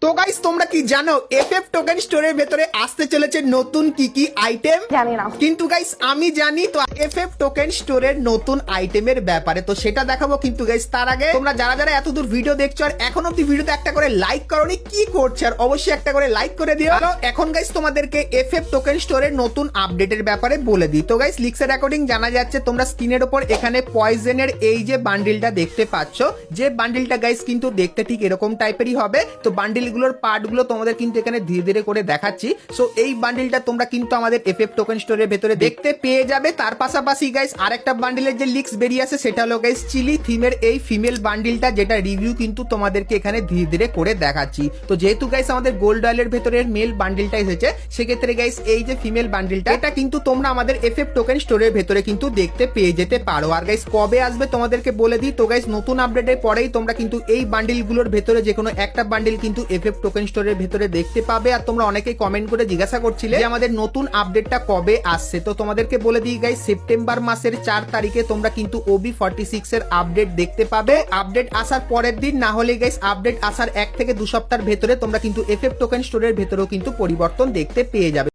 তো গাইস তোমরা কি জানো এফএফ টোকেন স্টোরের ভেতরে আসতে চলেছে নতুন কি কি আইটেম? জানি না। কিন্তু গাইস আমি জানি। তো এফএফ টোকেন স্টোরের নতুন আইটেমের ব্যাপারে তো সেটা দেখাবো। কিন্তু গাইস তার আগে তোমরা যারা যারা এতদূর ভিডিও দেখছো আর এখন অব্দি ভিডিওতে একটা করে লাইক করোনি, কি করছে? আর অবশ্যই একটা করে লাইক করে দিও। এখন গাইস তোমাদেরকে এফএফ টোকেন স্টোরের নতুন আপডেটের ব্যাপারে বলে দিই। তো গাইস লিক্সের অ্যাকর্ডিং জানা যাচ্ছে তোমরা স্ক্রিনের উপর এখানে পয়জনের এই যে বান্ডিলটা দেখতে পাচ্ছ, যে বান্ডিলটা গাইস কিন্তু দেখতে ঠিক এরকম টাইপেরই হবে। তো বান্ডিলগুলোর পার্টগুলো তোমাদের কিন্তু এখানে ধীরে ধীরে করে দেখাচ্ছি। সো এই বান্ডিলটা তোমরা কিন্তু আমাদের এফএফ টোকেন স্টোরের ভেতরে দেখতে পেয়ে যাবে। তার পাশাপাশি গাইস আরেকটা বান্ডিলের যে লিক্স বেরিয়ে আছে সেটা হলো গাইস চিলি থিমের এই ফিমেল বান্ডিলটা, যেটা রিভিউ কিন্তু তোমাদেরকে এখানে ধীরে ধীরে করে দেখাচ্ছি। তো যেহেতু গাইস আমাদের গোল্ড অয়েলের ভেতরের মেল বান্ডিলটা এসেছে, সেক্ষেত্রে গাইস এই যে ফিমেল বান্ডিলটা এটা কিন্তু তোমরা আমাদের এফএফ টোকেন স্টোরের ভেতরে কিন্তু দেখতে পেয়ে যেতে পারো। আর গাইস কবে আসবে তোমাদেরকে বলে দিই। তো গাইস নতুন আপডেটের পরেই তোমরা কিন্তু এই বান্ডিলগুলোর ভেতরে যে কোনো একটা বান্ডিল কিন্তু এফএফ টোকেন স্টোরের ভেতরে দেখতে পাবে। আর তোমরা অনেকেই কমেন্ট করে জিজ্ঞাসা করছিলে যে আমাদের নতুন আপডেটটা কবে আসছে। তো তোমাদেরকে বলে দিই গাইস সেপ্টেম্বর মাসের 4 তারিখে তোমরা কিন্তু OB46 এর আপডেট দেখতে পাবে। আপডেট আসার পরের দিন, না হলে গাইস আপডেট আসার 1 থেকে 2 সপ্তাহের ভেতরে তোমরা কিন্তু এফএফ টোকেন স্টোরের ভেতরেও কিন্তু পরিবর্তন দেখতে পেয়ে যাবে।